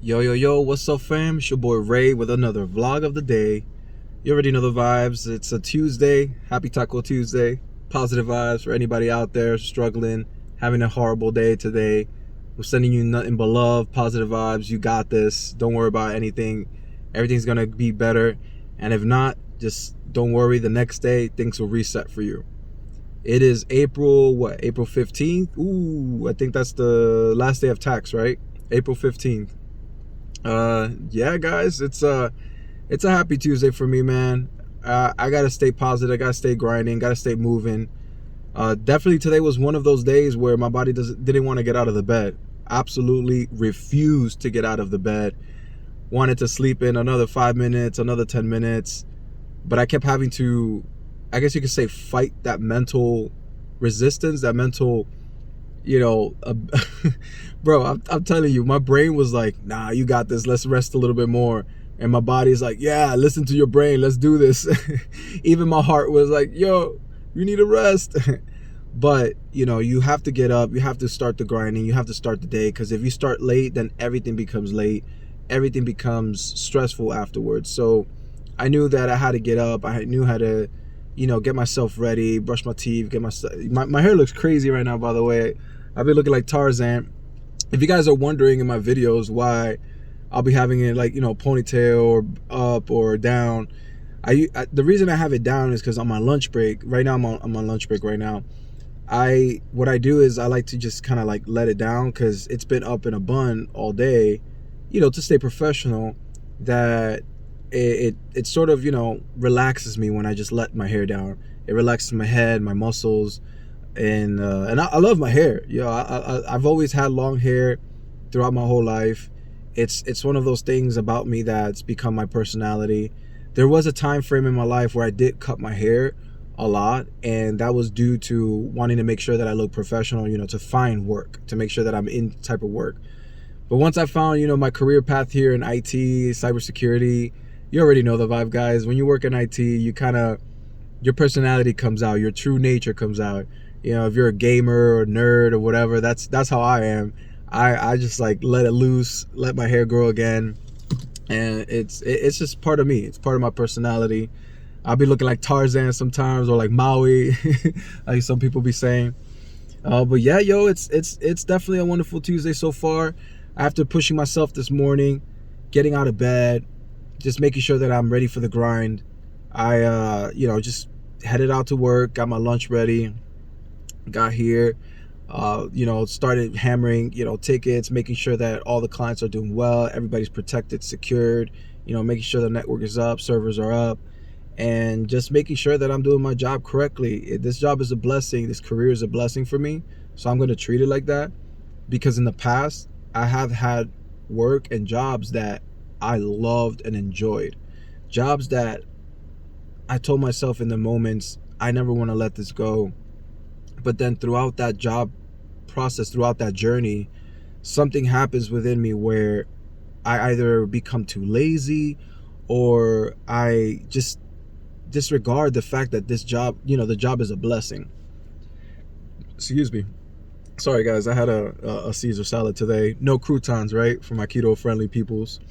Yo, what's up, fam? It's your boy Ray with another vlog of the day. You already know the vibes. It's a Tuesday. Happy Taco Tuesday. Positive vibes for anybody out there struggling, having a horrible day today. We're sending you nothing but love, positive vibes. You got this. Don't worry about anything. Everything's going to be better. And if not, just don't worry. The next day, things will reset for you. It is April 15th? Ooh, I think that's the last day of tax, right? April 15th. Yeah, guys, it's a happy Tuesday for me, man. I gotta stay positive, I gotta stay grinding, gotta stay moving. Definitely today was one of those days where my body didn't want to get out of the bed. Absolutely refused to get out of the bed. Wanted to sleep in another 5 minutes, another 10 minutes, but I kept having to, I guess you could say, fight that mental resistance, that mental, bro, I'm telling you, my brain was like, nah, you got this, let's rest a little bit more. And my body's like, yeah, listen to your brain, let's do this. Even my heart was like, yo, you need a rest. But you have to get up, you have to start the grinding, you have to start the day, because if you start late, then everything becomes late, everything becomes stressful afterwards. So I knew that I had to get up, I knew how to get myself ready, brush my teeth, my hair looks crazy right now, by the way. I've been looking like Tarzan. If you guys are wondering in my videos why I'll be having it like, ponytail or up or down, the reason I have it down is because on my lunch break, right now I'm on lunch break right now, what I do is I like to just kind of like let it down, because it's been up in a bun all day, to stay professional, that it sort of, relaxes me when I just let my hair down. It relaxes my head, my muscles, and I love my hair. I've always had long hair throughout my whole life. It's one of those things about me that's become my personality. There was a time frame in my life where I did cut my hair a lot, and that was due to wanting to make sure that I look professional, to find work, to make sure that I'm in type of work. But once I found, my career path here in IT, cybersecurity, you already know the vibe, guys. When you work in IT, your personality comes out, your true nature comes out. If you're a gamer or nerd or whatever, that's how I am. I just like let it loose, let my hair grow again, and it's just part of me. It's part of my personality. I'll be looking like Tarzan sometimes, or like Maui, like some people be saying. But yeah, yo, it's definitely a wonderful Tuesday so far. After pushing myself this morning, getting out of bed, just making sure that I'm ready for the grind, I just headed out to work, got my lunch ready, got here, started hammering, tickets, making sure that all the clients are doing well, everybody's protected, secured, making sure the network is up, servers are up, and just making sure that I'm doing my job correctly. This job is a blessing, this career is a blessing for me, so I'm going to treat it like that, because in the past, I have had work and jobs that I loved and enjoyed, jobs that I told myself in the moments, I never want to let this go. But then throughout that job process, throughout that journey, something happens within me where I either become too lazy, or I just disregard the fact that this job, the job is a blessing. Excuse me. Sorry, guys. I had a Caesar salad today. No croutons, right? For my keto-friendly peoples.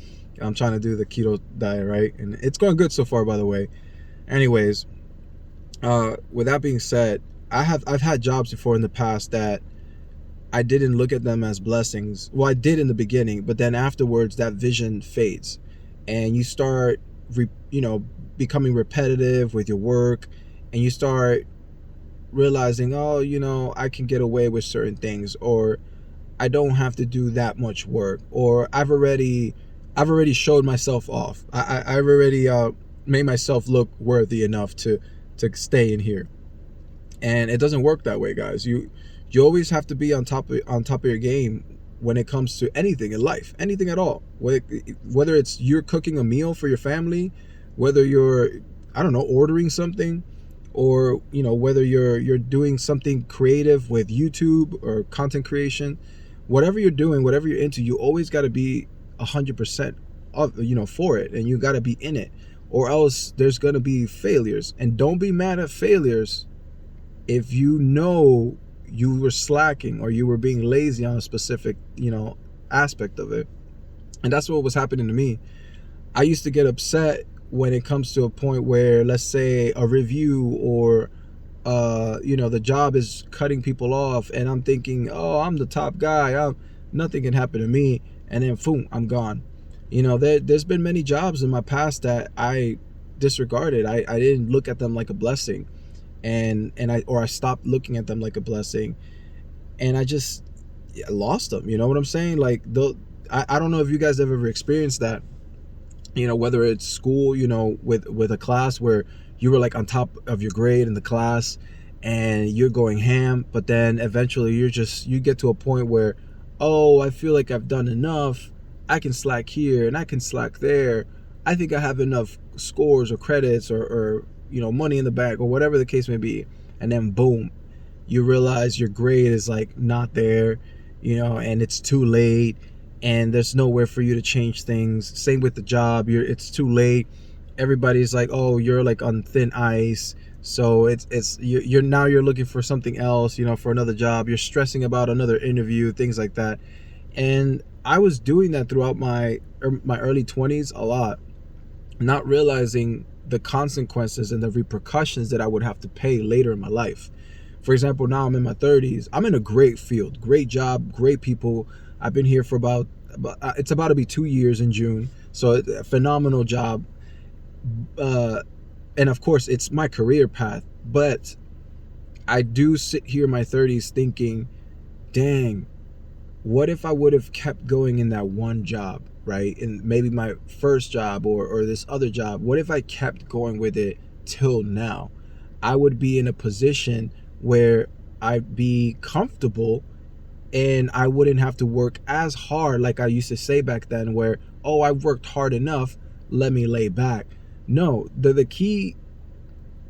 I'm trying to do the keto diet, right? And it's going good so far, by the way. Anyways, with that being said, I've had jobs before in the past that I didn't look at them as blessings. Well, I did in the beginning, but then afterwards that vision fades, and you start becoming repetitive with your work, and you start realizing, oh, I can get away with certain things, or I don't have to do that much work, or I've already showed myself off. I've already made myself look worthy enough to stay in here. And it doesn't work that way, guys. You always have to be on top of your game when it comes to anything in life, anything at all. Whether it's you're cooking a meal for your family, whether you're, I don't know, ordering something, or whether you're doing something creative with YouTube or content creation, whatever you're doing, whatever you're into, you always got to be 100% of for it, and you got to be in it, or else there's going to be failures. And don't be mad at failures if you were slacking, or you were being lazy on a specific aspect of it. And that's what was happening to me. I used to get upset when it comes to a point where, let's say, a review or the job is cutting people off, and I'm thinking, oh, I'm the top guy, nothing can happen to me, and then boom, I'm gone. There's been many jobs in my past that I disregarded. I didn't look at them like a blessing, I stopped looking at them like a blessing, and I just lost them. You know what I'm saying? Like, I don't know if you guys have ever experienced that. Whether it's school, with a class where you were like on top of your grade in the class and you're going ham, but then eventually you get to a point where, oh, I feel like I've done enough. I can slack here and I can slack there. I think I have enough scores or credits or money in the bank or whatever the case may be. And then boom, you realize your grade is like not there, and it's too late, and there's nowhere for you to change things. Same with the job. It's too late. Everybody's like, oh, you're like on thin ice. So you're looking for something else, for another job. You're stressing about another interview, things like that. And I was doing that throughout my early 20s a lot, not realizing the consequences and the repercussions that I would have to pay later in my life. For example, now I'm in my 30s. I'm in a great field, great job, great people. I've been here for it's about to be 2 years in June. So a phenomenal job. And of course, it's my career path. But I do sit here in my 30s thinking, dang, what if I would have kept going in that one job, right? And maybe my first job or this other job. What if I kept going with it till now? I would be in a position where I'd be comfortable and I wouldn't have to work as hard like I used to say back then, where, oh, I worked hard enough, let me lay back. No, the key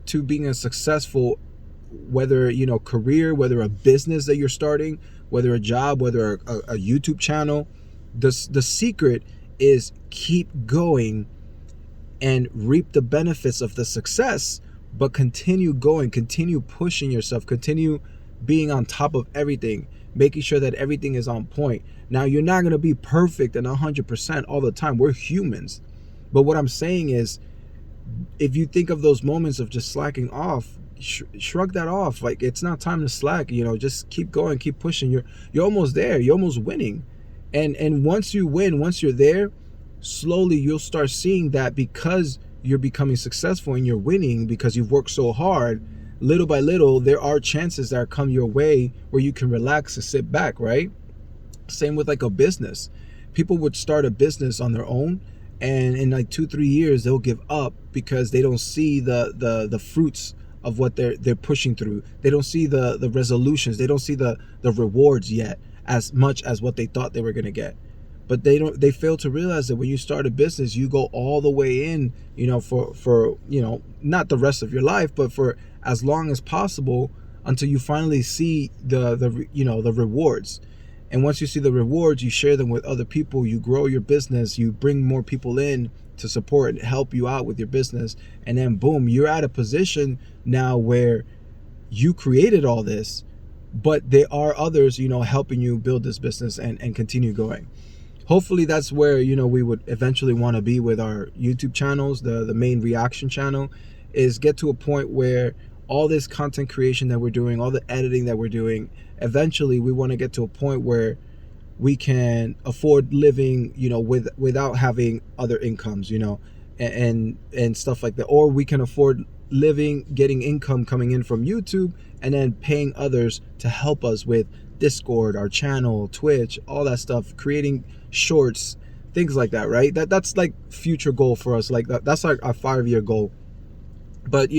to being a successful, whether, career, whether a business that you're starting, whether a job, whether a YouTube channel, the secret is keep going and reap the benefits of the success, but continue going, continue pushing yourself, continue being on top of everything, making sure that everything is on point. Now, you're not going to be perfect and 100% all the time. We're humans. But what I'm saying is, if you think of those moments of just slacking off, shrug that off. Like, it's not time to slack. Just keep going, keep pushing. You're almost there. You're almost winning. And once you win, once you're there, slowly you'll start seeing that because you're becoming successful and you're winning because you've worked so hard, little by little, there are chances that come your way where you can relax and sit back, right? Same with like a business. People would start a business on their own, and in like 2-3 years they'll give up because they don't see the fruits of what they're pushing through. They don't see the resolutions. They don't see the rewards yet as much as what they thought they were going to get. But they fail to realize that when you start a business, you go all the way in, for not the rest of your life, but for as long as possible until you finally see the rewards. And once you see the rewards, you share them with other people, you grow your business, you bring more people in to support and help you out with your business. And then boom, you're at a position now where you created all this, but there are others, helping you build this business and continue going. Hopefully that's where, we would eventually want to be with our YouTube channels. The main reaction channel is get to a point where all this content creation that we're doing, all the editing that we're doing, eventually we want to get to a point where we can afford living, without having other incomes, and stuff like that. Or we can afford living, getting income coming in from YouTube, and then paying others to help us with Discord, our channel, Twitch, all that stuff, creating shorts, things like that, right? That's like future goal for us. Like that's like our 5-year goal. But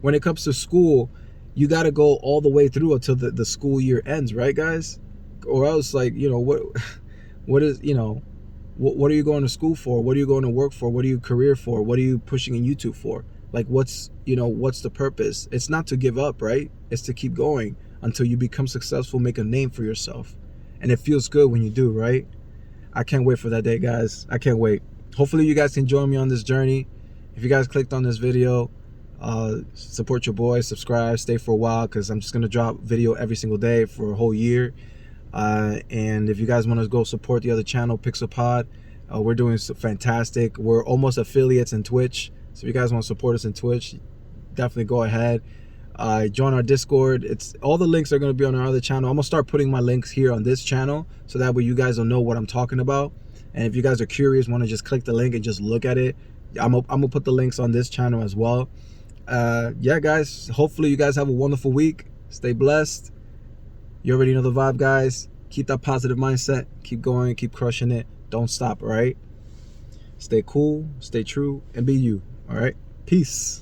when it comes to school, you got to go all the way through until the school year ends, right, guys? Or else, like, what is, what are you going to school for? What are you going to work for? What are you career for? What are you pushing in YouTube for? Like, what's the purpose? It's not to give up, right? It's to keep going until you become successful, make a name for yourself. And it feels good when you do, right? I can't wait for that day, guys. I can't wait. Hopefully you guys can join me on this journey. If you guys clicked on this video, support your boy, subscribe, stay for a while, because I'm just going to drop video every single day for a whole year. And if you guys want to go support the other channel, Pixel Pod, We're doing fantastic. We're almost affiliates in Twitch. So if you guys want to support us in Twitch, definitely go ahead. Join our Discord. It's all the links are going to be on our other channel. I'm gonna start putting my links here on this channel, so that way you guys will know what I'm talking about. And if you guys are curious, want to just click the link and just look at it, I'm gonna put the links on this channel as well. Yeah, guys, hopefully you guys have a wonderful week. Stay blessed. You already know the vibe, guys. Keep that positive mindset. Keep going. Keep crushing it. Don't stop. All right. Stay cool. Stay true, and be you. All right. Peace.